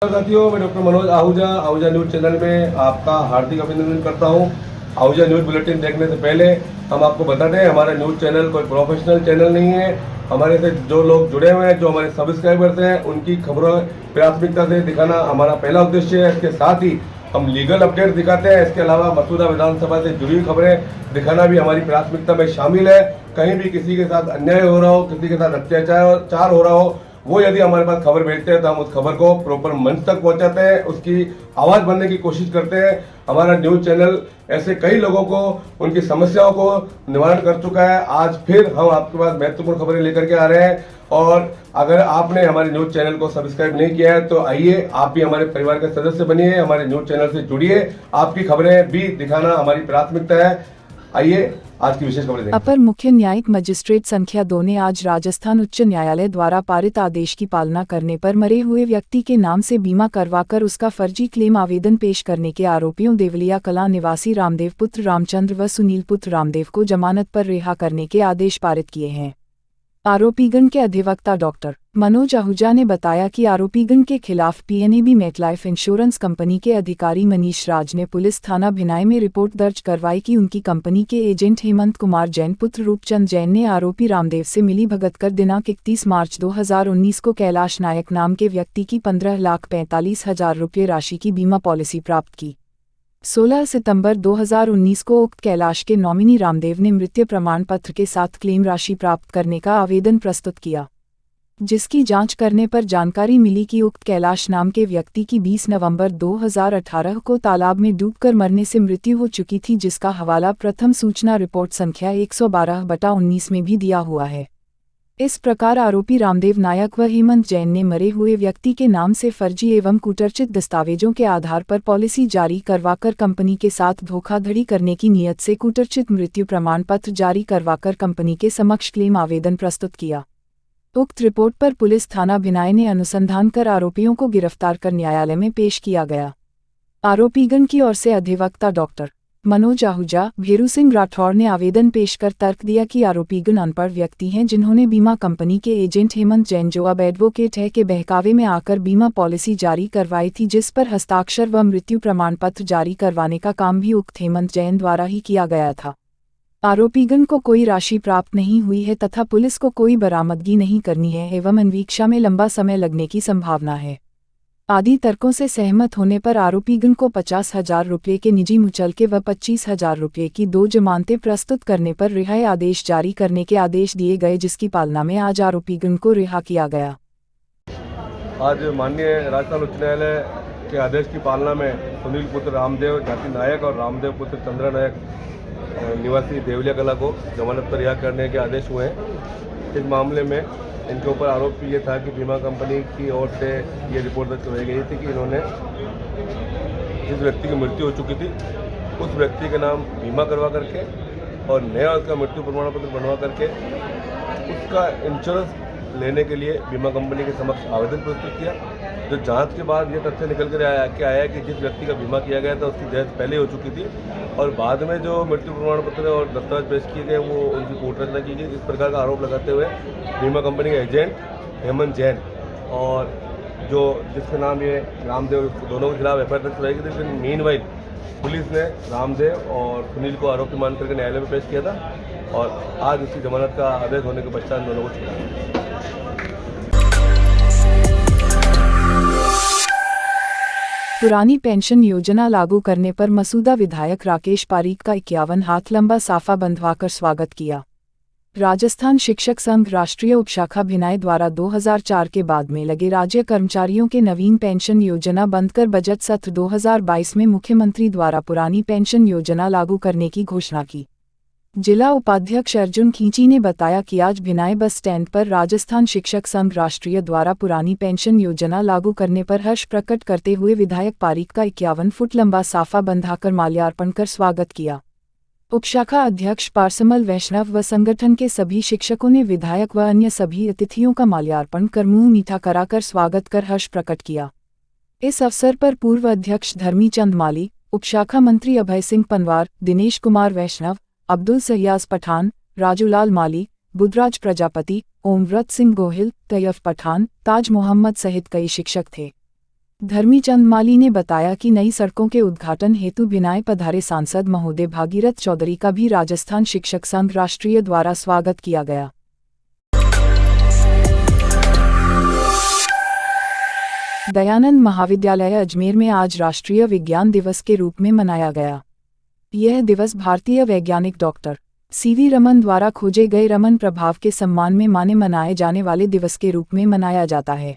साथियों, मैं doctor Manoj Ahuja Ahuja news channel में आपका हार्दिक अभिनंदन करता हूं। आहूजा न्यूज बुलेटिन देखने से पहले हम आपको बता दें, हमारा न्यूज चैनल कोई प्रोफेशनल चैनल नहीं है। हमारे से जो लोग जुड़े हुए हैं, जो हमारे सब्सक्राइबर्स हैं, उनकी खबरों प्राथमिकता से दिखाना हमारा पहला उद्देश्य है। इसके साथ ही हम लीगल अपडेट दिखाते हैं। इसके अलावा मसूदा विधानसभा से जुड़ी हुई खबरें दिखाना भी हमारी प्राथमिकता में शामिल है। कहीं भी किसी के साथ अन्याय हो रहा हो, किसी के साथ अत्याचार हो रहा हो, वो यदि हमारे पास खबर भेजते हैं तो हम उस खबर को प्रॉपर मंच तक पहुंचाते हैं, उसकी आवाज बनने की कोशिश करते हैं। हमारा न्यूज चैनल ऐसे कई लोगों को उनकी समस्याओं को निवारण कर चुका है। आज फिर हम आपके पास महत्वपूर्ण खबरें लेकर के आ रहे हैं। और अगर आपने हमारे न्यूज चैनल को सब्सक्राइब नहीं किया है तो आइए, आप भी हमारे परिवार के सदस्य बनिए, हमारे न्यूज चैनल से जुड़िए। आपकी खबरें भी दिखाना हमारी प्राथमिकता है। आइए आज की विशेष खबरें देखें। अपर मुख्य न्यायिक मजिस्ट्रेट संख्या 2 ने आज राजस्थान उच्च न्यायालय द्वारा पारित आदेश की पालना करने पर मरे हुए व्यक्ति के नाम से बीमा करवाकर उसका फर्जी क्लेम आवेदन पेश करने के आरोपियों देवलिया कलां निवासी रामदेव पुत्र रामचंद्र व सुनील पुत्र रामदेव को जमानत पर रिहा करने के आदेश पारित किए हैं। आरोपीगण के अधिवक्ता डॉक्टर मनोज आहूजा ने बताया कि आरोपीगण के खिलाफ पीएनबी मेटलाइफ इंश्योरेंस कंपनी के अधिकारी मनीष राज ने पुलिस थाना भिनाई में रिपोर्ट दर्ज करवाई कि उनकी कंपनी के एजेंट हेमंत कुमार जैन पुत्र रूपचंद जैन ने आरोपी रामदेव से मिली भगत कर दिनांक 31 मार्च 2019 को कैलाश नायक नाम के व्यक्ति की 15,45,000 रुपये राशि की बीमा पॉलिसी प्राप्त की। 16 सितंबर 2019 को उक्त कैलाश के नॉमिनी रामदेव ने मृत्यु प्रमाण पत्र के साथ क्लेम राशि प्राप्त करने का आवेदन प्रस्तुत किया, जिसकी जांच करने पर जानकारी मिली कि उक्त कैलाश नाम के व्यक्ति की 20 नवंबर 2018 को तालाब में डूबकर मरने से मृत्यु हो चुकी थी, जिसका हवाला प्रथम सूचना रिपोर्ट संख्या 112/19 में भी दिया हुआ है। इस प्रकार आरोपी रामदेव नायक व हेमंत जैन ने मरे हुए व्यक्ति के नाम से फर्जी एवं कुटर्चित दस्तावेजों के आधार पर पॉलिसी जारी करवाकर कंपनी के साथ धोखाधड़ी करने की नीयत से कुटर्चित मृत्यु प्रमाण पत्र जारी करवाकर कंपनी के समक्ष क्लेम आवेदन प्रस्तुत किया। उक्त रिपोर्ट पर पुलिस थाना भिनाई ने अनुसंधान कर आरोपियों को गिरफ्तार कर न्यायालय में पेश किया गया। आरोपीगण की ओर से अधिवक्ता डॉक्टर मनोज आहूजा भेरू सिंह राठौर ने आवेदन पेश कर तर्क दिया कि आरोपीगण अनपढ़ व्यक्ति हैं, जिन्होंने बीमा कंपनी के एजेंट हेमंत जैन, जो अब एडवोकेट है, के बहकावे में आकर बीमा पॉलिसी जारी करवाई थी, जिस पर हस्ताक्षर व मृत्यु प्रमाण पत्र जारी करवाने का काम भी उक्त हेमंत जैन द्वारा ही किया गया था। आरोपीगण को कोई राशि प्राप्त नहीं हुई है तथा पुलिस को कोई बरामदगी नहीं करनी है एवं अन्वीक्षा में लंबा समय लगने की संभावना है। आदि तर्कों से सहमत होने पर आरोपीगण को 50,000 रुपये के निजी मुचलके व 25,000 रुपये की 2 जमानतें प्रस्तुत करने पर रिहाई आदेश जारी करने के आदेश दिए गए, जिसकी पालना में आज आरोपीगण को रिहा किया गया। आज माननीय राजस्थान उच्च न्यायालय के आदेश की पालना में सुनील पुत्र रामदेव जाति नायक और रामदेव पुत्र चंद्र नायक निवासी देवलिया कला को जमानत पर रिहा करने के आदेश हुए हैं। इस मामले में इनके ऊपर आरोप ये था कि बीमा कंपनी की ओर से ये रिपोर्ट दर्ज करवाई गई थी कि इन्होंने जिस व्यक्ति की मृत्यु हो चुकी थी उस व्यक्ति के नाम बीमा करवा करके और नया उसका मृत्यु प्रमाण पत्र बनवा करके उसका इंश्योरेंस लेने के लिए बीमा कंपनी के समक्ष आवेदन प्रस्तुत किया। जो जांच के बाद ये तथ्य निकल कर आया कि जिस व्यक्ति का बीमा किया गया था उसकी डेथ पहले हो चुकी थी और बाद में जो मृत्यु प्रमाण पत्र और दस्तावेज पेश किए गए वो उनकी कोर्ट रचना की गई। इस प्रकार का आरोप लगाते हुए बीमा कंपनी का एजेंट हेमंत जैन और जो जिसके नाम ये रामदेव, दोनों के खिलाफ एफआईआर दर्ज कराई गई थी। लेकिन मीनवाइल पुलिस ने रामदेव और सुनील को आरोपी मान करके न्यायालय में पेश किया था और आज उसकी जमानत का आदेश होने के पश्चात दोनों को छुड़ाया। पुरानी पेंशन योजना लागू करने पर मसूदा विधायक राकेश पारीक का 51 हाथ लंबा साफा बंधवाकर स्वागत किया। राजस्थान शिक्षक संघ राष्ट्रीय उपशाखा भिनाई द्वारा 2004 के बाद में लगे राज्य कर्मचारियों के नवीन पेंशन योजना बंद कर बजट सत्र 2022 में मुख्यमंत्री द्वारा पुरानी पेंशन योजना लागू करने की घोषणा की। जिला उपाध्यक्ष अर्जुन खींची ने बताया कि आज भिनाई बस स्टैंड पर राजस्थान शिक्षक संघ राष्ट्रीय द्वारा पुरानी पेंशन योजना लागू करने पर हर्ष प्रकट करते हुए विधायक पारीक का 51 फुट लंबा साफा बंधाकर माल्यार्पण कर स्वागत किया। उपशाखा अध्यक्ष पारसमल वैष्णव व संगठन के सभी शिक्षकों ने विधायक व अन्य सभी अतिथियों का माल्यार्पण कर मुंह मीठा कराकर स्वागत कर हर्ष प्रकट किया। इस अवसर पर पूर्व अध्यक्ष धर्मीचंद माली, उपशाखा मंत्री अभय सिंह पनवार, दिनेश कुमार वैष्णव, अब्दुल सयाज पठान, राजूलाल माली, बुधराज प्रजापति, ओमव्रत सिंह गोहिल, तैयफ पठान, ताज मोहम्मद सहित कई शिक्षक थे। धर्मीचंद माली ने बताया कि नई सड़कों के उद्घाटन हेतु भिनाई पधारे सांसद महोदय भागीरथ चौधरी का भी राजस्थान शिक्षक संघ राष्ट्रीय द्वारा स्वागत किया गया। दयानंद महाविद्यालय अजमेर में आज राष्ट्रीय विज्ञान दिवस के रूप में मनाया गया। यह दिवस भारतीय वैज्ञानिक डॉक्टर सीवी रमन द्वारा खोजे गए रमन प्रभाव के सम्मान में मनाए जाने वाले दिवस के रूप में मनाया जाता है।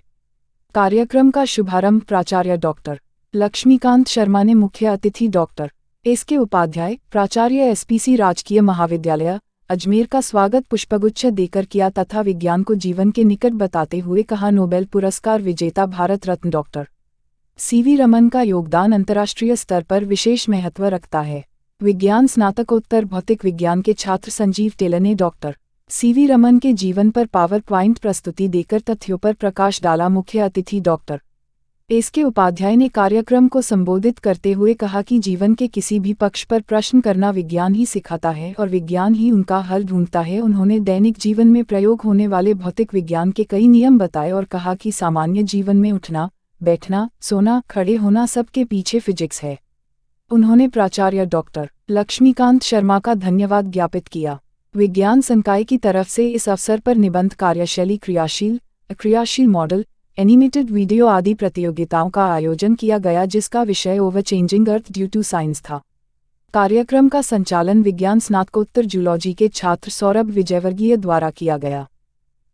कार्यक्रम का शुभारंभ प्राचार्य डॉक्टर लक्ष्मीकांत शर्मा ने मुख्य अतिथि डॉक्टर एसके उपाध्याय, प्राचार्य एसपीसी राजकीय महाविद्यालय अजमेर का स्वागत पुष्पगुच्छ देकर किया तथा विज्ञान को जीवन के निकट बताते हुए कहा, नोबेल पुरस्कार विजेता भारत रत्न डॉक्टर सीवी रमन का योगदान अंतर्राष्ट्रीय स्तर पर विशेष महत्व रखता है। विज्ञान स्नातकोत्तर भौतिक विज्ञान के छात्र संजीव टेलर ने डॉक्टर सीवी रमन के जीवन पर पावर प्वाइंट प्रस्तुति देकर तथ्यों पर प्रकाश डाला। मुख्य अतिथि डॉक्टर एसके उपाध्याय ने कार्यक्रम को संबोधित करते हुए कहा कि जीवन के किसी भी पक्ष पर प्रश्न करना विज्ञान ही सिखाता है और विज्ञान ही उनका हल ढूंढता है। उन्होंने दैनिक जीवन में प्रयोग होने वाले भौतिक विज्ञान के कई नियम बताए और कहा कि सामान्य जीवन में उठना, बैठना, सोना, खड़े होना सबके पीछे फिजिक्स है। उन्होंने प्राचार्य डॉक्टर लक्ष्मीकांत शर्मा का धन्यवाद ज्ञापित किया। विज्ञान संकाय की तरफ से इस अवसर पर निबंध कार्यशैली, क्रियाशील मॉडल, एनिमेटेड वीडियो आदि प्रतियोगिताओं का आयोजन किया गया, जिसका विषय over changing earth due to science था। कार्यक्रम का संचालन विज्ञान स्नातकोत्तर जूलॉजी के छात्र सौरभ विजयवर्गीय द्वारा किया गया।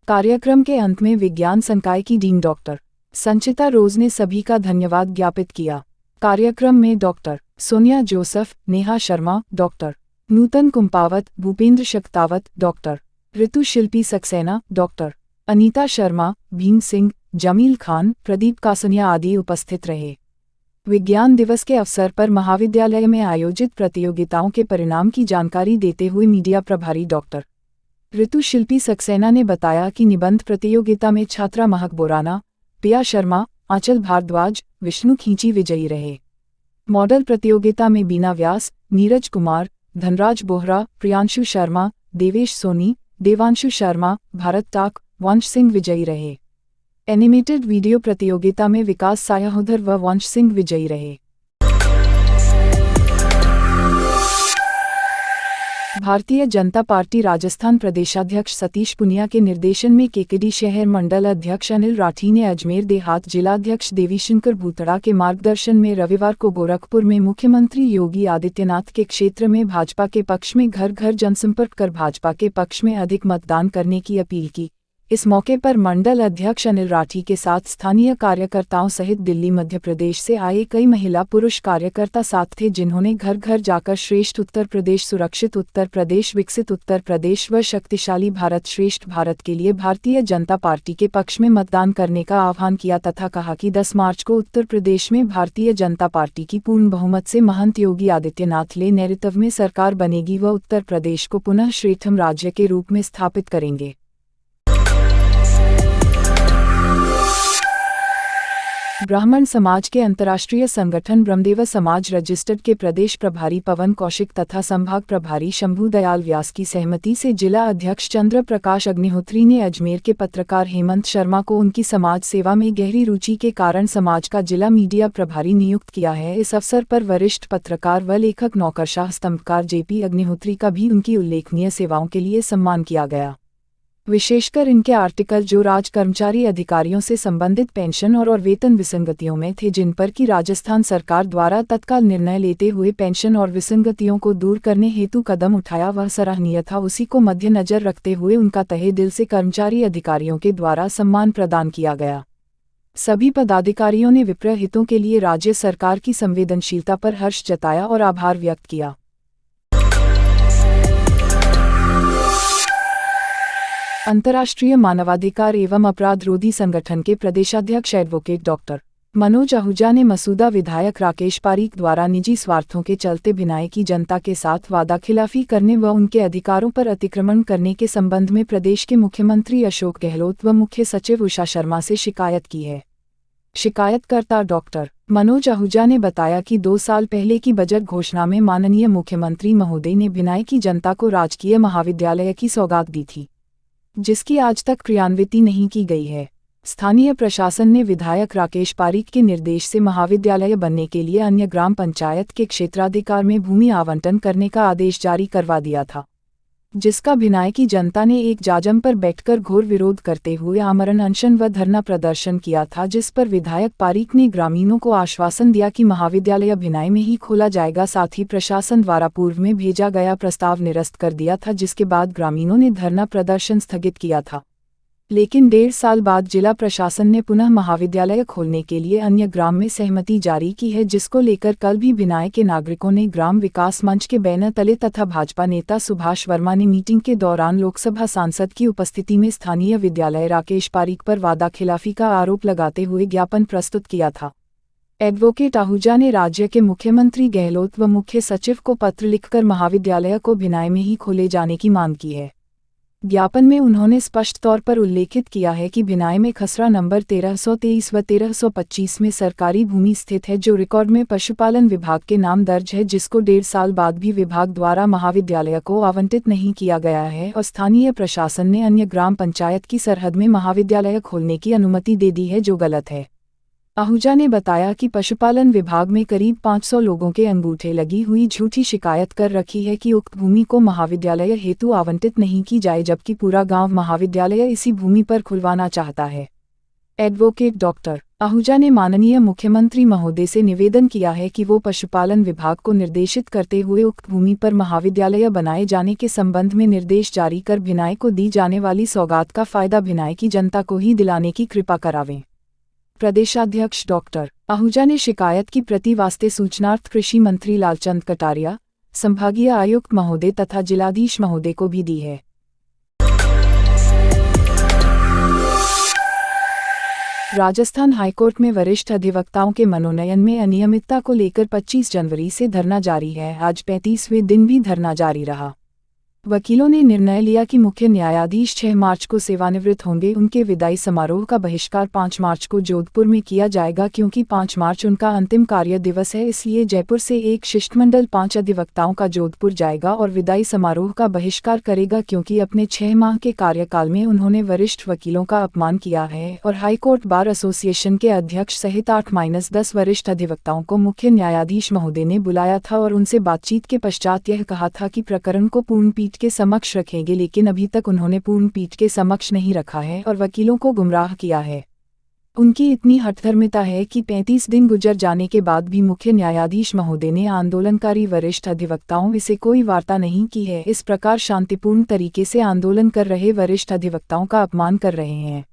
कार्यक्रम के अंत में विज्ञान संकाय की डीन डॉक्टर संचिता रोज ने सभी का धन्यवाद ज्ञापित किया। कार्यक्रम में doctor Sonia Joseph, Neha Sharma, doctor Nutan Kumpawat, Bhupendra Shaktawat, doctor Ritu Shilpi Saxena, doctor Anita Sharma, Bhim Singh, Jamil Khan, Pradeep Kasniya आदि उपस्थित रहे। विज्ञान दिवस के अवसर पर महाविद्यालय में आयोजित प्रतियोगिताओं के परिणाम की जानकारी देते हुए मीडिया प्रभारी डॉक्टर ऋतु शिल्पी सक्सेना ने बताया कि निबंध प्रतियोगिता में छात्रा महक बोराना, पिया शर्मा, आंचल भारद्वाज, विष्णु खींची विजयी रहे। मॉडल प्रतियोगिता में बीना व्यास, नीरज कुमार, धनराज बोहरा, प्रियांशु शर्मा, देवेश सोनी, देवांशु शर्मा, भारत ताक, वंश सिंह विजयी रहे। एनिमेटेड वीडियो प्रतियोगिता में विकास सायाहोदर व वंश सिंह विजयी रहे। भारतीय जनता पार्टी राजस्थान प्रदेशाध्यक्ष सतीश पुनिया के निर्देशन में केकेडी शहर मंडल अध्यक्ष अनिल राठी ने अजमेर देहात जिलाध्यक्ष देवीशंकर भूतड़ा के मार्गदर्शन में रविवार को गोरखपुर में मुख्यमंत्री योगी आदित्यनाथ के क्षेत्र में भाजपा के पक्ष में घर घर जनसंपर्क कर भाजपा के पक्ष में अधिक मतदान करने की अपील की। इस मौके पर मंडल अध्यक्ष अनिल राठी के साथ स्थानीय कार्यकर्ताओं सहित दिल्ली, मध्य प्रदेश से आए कई महिला पुरुष कार्यकर्ता साथ थे, जिन्होंने घर घर जाकर श्रेष्ठ उत्तर प्रदेश, सुरक्षित उत्तर प्रदेश, विकसित उत्तर प्रदेश व शक्तिशाली भारत, श्रेष्ठ भारत के लिए भारतीय जनता पार्टी के पक्ष में मतदान करने का आह्वान किया तथा कहा कि 10 मार्च को उत्तर प्रदेश में भारतीय जनता पार्टी की पूर्ण बहुमत से महंत योगी आदित्यनाथ के नेतृत्व में सरकार बनेगी व उत्तर प्रदेश को पुनः श्रेष्ठतम राज्य के रूप में स्थापित करेंगे। ब्राह्मण समाज के अंतर्राष्ट्रीय संगठन ब्रह्मदेव समाज रजिस्टर्ड के प्रदेश प्रभारी पवन कौशिक तथा संभाग प्रभारी शंभू दयाल व्यास की सहमति से जिला अध्यक्ष चंद्र प्रकाश अग्निहोत्री ने अजमेर के पत्रकार हेमंत शर्मा को उनकी समाज सेवा में गहरी रुचि के कारण समाज का जिला मीडिया प्रभारी नियुक्त किया है। इस अवसर पर वरिष्ठ पत्रकार व लेखक नौकरशाह स्तंभकार जेपी अग्निहोत्री का भी उनकी उल्लेखनीय सेवाओं के लिए सम्मान किया गया। विशेषकर इनके आर्टिकल जो राज कर्मचारी अधिकारियों से संबंधित पेंशन और वेतन विसंगतियों में थे, जिन पर कि राजस्थान सरकार द्वारा तत्काल निर्णय लेते हुए पेंशन और विसंगतियों को दूर करने हेतु कदम उठाया, वह सराहनीय था। उसी को मद्देनजर रखते हुए उनका तहे दिल से कर्मचारी अधिकारियों के द्वारा सम्मान प्रदान किया गया। सभी पदाधिकारियों ने विप्र हितों के लिए राज्य सरकार की संवेदनशीलता पर हर्ष जताया और आभार व्यक्त किया। अंतर्राष्ट्रीय मानवाधिकार एवं अपराध रोधी संगठन के प्रदेशाध्यक्ष एडवोकेट डॉक्टर मनोज आहूजा ने मसूदा विधायक राकेश पारीक द्वारा निजी स्वार्थों के चलते भिनाई की जनता के साथ वादाखिलाफी करने व उनके अधिकारों पर अतिक्रमण करने के संबंध में प्रदेश के मुख्यमंत्री अशोक गहलोत व मुख्य सचिव उषा शर्मा से शिकायत की है। शिकायतकर्ता डॉक्टर मनोज आहूजा ने बताया कि 2 साल पहले की बजट घोषणा में माननीय मुख्यमंत्री महोदय ने भिनाई की जनता को राजकीय महाविद्यालय की सौगात दी थी, जिसकी आज तक क्रियान्विति नहीं की गई है। स्थानीय प्रशासन ने विधायक राकेश पारीक के निर्देश से महाविद्यालय बनने के लिए अन्य ग्राम पंचायत के क्षेत्राधिकार में भूमि आवंटन करने का आदेश जारी करवा दिया था, जिसका भिनाई की जनता ने एक जाजम पर बैठकर घोर विरोध करते हुए आमरण अनशन व धरना प्रदर्शन किया था, जिस पर विधायक पारीक ने ग्रामीणों को आश्वासन दिया कि महाविद्यालय भिनाई में ही खोला जाएगा। साथ ही प्रशासन द्वारा पूर्व में भेजा गया प्रस्ताव निरस्त कर दिया था, जिसके बाद ग्रामीणों ने धरना प्रदर्शन स्थगित किया था। लेकिन 1.5 साल बाद जिला प्रशासन ने पुनः महाविद्यालय खोलने के लिए अन्य ग्राम में सहमति जारी की है, जिसको लेकर कल भी भिनाई के नागरिकों ने ग्राम विकास मंच के बैनर तले तथा भाजपा नेता सुभाष वर्मा ने मीटिंग के दौरान लोकसभा सांसद की उपस्थिति में स्थानीय विद्यालय राकेश पारीक पर वादाखिलाफी का आरोप लगाते हुए ज्ञापन प्रस्तुत किया था। एडवोकेट आहूजा ने राज्य के मुख्यमंत्री गहलोत व मुख्य सचिव को पत्र लिखकर महाविद्यालय को भिनाई में ही खोले जाने की मांग की है। ज्ञापन में उन्होंने स्पष्ट तौर पर उल्लेखित किया है कि भिनाई में खसरा नंबर 1323 व 1325 में सरकारी भूमि स्थित है, जो रिकॉर्ड में पशुपालन विभाग के नाम दर्ज है, जिसको 1.5 साल बाद भी विभाग द्वारा महाविद्यालय को आवंटित नहीं किया गया है और स्थानीय प्रशासन ने अन्य ग्राम पंचायत की सरहद में महाविद्यालय खोलने की अनुमति दे दी है, जो गलत है। आहूजा ने बताया कि पशुपालन विभाग में करीब 500 लोगों के अंगूठे लगी हुई झूठी शिकायत कर रखी है कि उक्त भूमि को महाविद्यालय हेतु आवंटित नहीं की जाए, जबकि पूरा गांव महाविद्यालय इसी भूमि पर खुलवाना चाहता है। एडवोकेट डॉक्टर आहूजा ने माननीय मुख्यमंत्री महोदय से निवेदन किया है कि वो पशुपालन विभाग को निर्देशित करते हुए उक्त भूमि पर महाविद्यालय बनाए जाने के संबंध में निर्देश जारी कर भिनाई को दी जाने वाली सौगात का फायदा भिनाई की जनता को ही दिलाने की कृपा करावें। प्रदेशाध्यक्ष डॉक्टर आहूजा ने शिकायत की प्रति वास्ते सूचनार्थ कृषि मंत्री लालचंद कटारिया, संभागीय आयुक्त महोदय तथा जिलाधीश महोदय को भी दी है। राजस्थान हाईकोर्ट में वरिष्ठ अधिवक्ताओं के मनोनयन में अनियमितता को लेकर 25 जनवरी से धरना जारी है। आज 35वें दिन भी धरना जारी रहा। वकीलों ने निर्णय लिया कि मुख्य न्यायाधीश 6 मार्च को सेवानिवृत्त होंगे। उनके विदाई समारोह का बहिष्कार 5 मार्च को जोधपुर में किया जाएगा, क्योंकि 5 मार्च उनका अंतिम कार्य दिवस है। इसलिए जयपुर से एक शिष्टमंडल 5 अधिवक्ताओं का जोधपुर जाएगा और विदाई समारोह का बहिष्कार करेगा, क्योंकि अपने 6 माह के कार्यकाल में उन्होंने वरिष्ठ वकीलों का अपमान किया है और हाईकोर्ट बार एसोसिएशन के अध्यक्ष सहित 8-10 वरिष्ठ अधिवक्ताओं को मुख्य न्यायाधीश महोदय ने बुलाया था और उनसे बातचीत के पश्चात यह कहा था कि प्रकरण को पूर्ण पीठ के समक्ष रखेंगे, लेकिन अभी तक उन्होंने पूर्ण पीठ के समक्ष नहीं रखा है और वकीलों को गुमराह किया है। उनकी इतनी हठधर्मिता है कि 35 दिन गुजर जाने के बाद भी मुख्य न्यायाधीश महोदय ने आंदोलनकारी वरिष्ठ अधिवक्ताओं से कोई वार्ता नहीं की है। इस प्रकार शांतिपूर्ण तरीके से आंदोलन कर रहे वरिष्ठ अधिवक्ताओं का अपमान कर रहे हैं।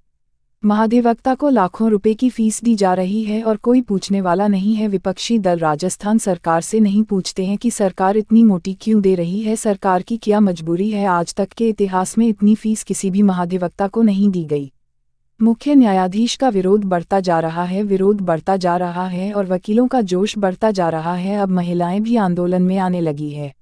महाधिवक्ता को लाखों रुपए की फीस दी जा रही है और कोई पूछने वाला नहीं है। विपक्षी दल राजस्थान सरकार से नहीं पूछते हैं कि सरकार इतनी मोटी क्यों दे रही है, सरकार की क्या मजबूरी है। आज तक के इतिहास में इतनी फीस किसी भी महाधिवक्ता को नहीं दी गई। मुख्य न्यायाधीश का विरोध बढ़ता जा रहा है, विरोध बढ़ता जा रहा है और वकीलों का जोश बढ़ता जा रहा है। अब महिलाएं भी आंदोलन में आने लगी है।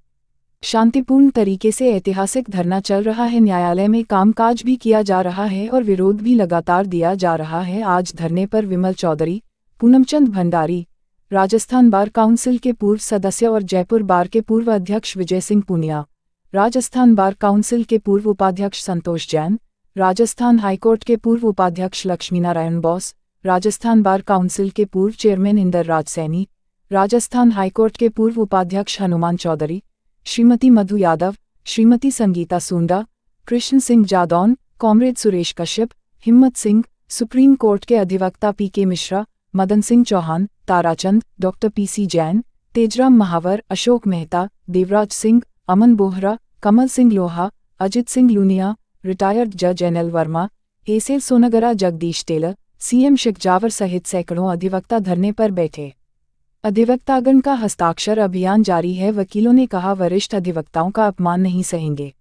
शांतिपूर्ण तरीके से ऐतिहासिक धरना चल रहा है। न्यायालय में कामकाज भी किया जा रहा है और विरोध भी लगातार दिया जा रहा है। आज धरने पर विमल चौधरी, पूनमचंद भंडारी, राजस्थान बार काउंसिल के पूर्व सदस्य और जयपुर बार के पूर्व अध्यक्ष विजय सिंह पुनिया, राजस्थान बार काउंसिल के पूर्व उपाध्यक्ष संतोष जैन, राजस्थान हाईकोर्ट के पूर्व उपाध्यक्ष लक्ष्मीनारायण बोस, राजस्थान बार काउंसिल के पूर्व चेयरमैन इंदर राज सैनी, राजस्थान हाईकोर्ट के पूर्व उपाध्यक्ष हनुमान चौधरी, श्रीमती मधु Yadav, Shrimati Sangeeta Sunda, Krishna Singh Jadaun, comrade Suresh Kashyap, Himmat Singh, supreme court के अधिवक्ता P K. Mishra, Madan Singh Chauhan, Tarachand, doctor P C. Jain, Tejram Mahawar, Ashok Mehta, Devraj Singh, Aman Bohra, Kamal Singh Loha, Ajit Singh Luniya, retired जज N L. Verma, S L. Songara, Jagdish Tailor, C M. Shikjawar सहित सैकड़ों अधिवक्ता धरने पर बैठे। अधिवक्तागण का हस्ताक्षर अभियान जारी है। वकीलों ने कहा, वरिष्ठ अधिवक्ताओं का अपमान नहीं सहेंगे।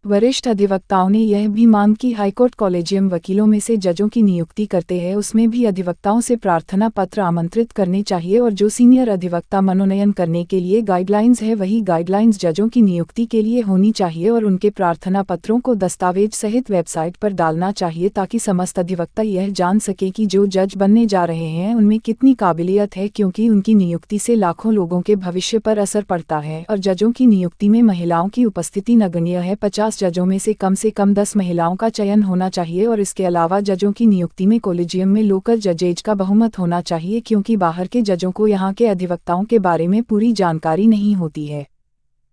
वरिष्ठ अधिवक्ताओं ने यह भी मांग की हाईकोर्ट कॉलेजियम वकीलों में से जजों की नियुक्ति करते हैं, उसमें भी अधिवक्ताओं से प्रार्थना पत्र आमंत्रित करने चाहिए और जो सीनियर अधिवक्ता मनोनयन करने के लिए गाइडलाइंस है, वही गाइडलाइंस जजों की नियुक्ति के लिए होनी चाहिए और उनके प्रार्थना पत्रों को दस्तावेज सहित वेबसाइट पर डालना चाहिए, ताकि समस्त अधिवक्ता यह जान सके कि जो जज बनने जा रहे हैं उनमें कितनी काबिलियत है, क्योंकि उनकी नियुक्ति से लाखों लोगों के भविष्य पर असर पड़ता है और जजों की नियुक्ति में महिलाओं की उपस्थिति नगण्य है। 50 50 जजों में से कम 10 महिलाओं का चयन होना चाहिए और इसके अलावा जजों की नियुक्ति में कॉलेजियम में लोकल जजेज का बहुमत होना चाहिए, क्योंकि बाहर के जजों को यहाँ के अधिवक्ताओं के बारे में पूरी जानकारी नहीं होती है।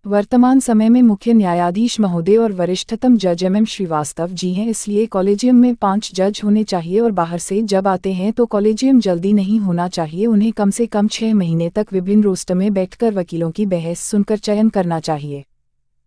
वर्तमान समय में मुख्य न्यायाधीश महोदय और वरिष्ठतम जज MM श्रीवास्तव जी हैं, इसलिए कॉलेजियम में 5 जज होने चाहिए और बाहर से जब आते हैं तो कॉलेजियम जल्दी नहीं होना चाहिए, उन्हें कम से कम 6 महीने तक विभिन्न रोस्टर में बैठकर वकीलों की बहस सुनकर चयन करना चाहिए।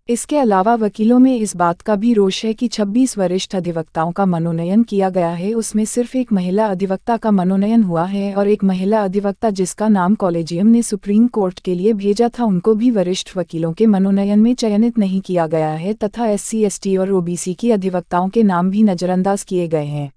इसके अलावा वकीलों में इस बात का भी रोष है कि 26 वरिष्ठ अधिवक्ताओं का मनोनयन किया गया है, उसमें सिर्फ एक महिला अधिवक्ता का मनोनयन हुआ है और एक महिला अधिवक्ता जिसका नाम कॉलेजियम ने सुप्रीम कोर्ट के लिए भेजा था, उनको भी वरिष्ठ वकीलों के मनोनयन में चयनित नहीं किया गया है तथा SC ST और OBC की अधिवक्ताओं के नाम भी नज़रअंदाज किए गए हैं।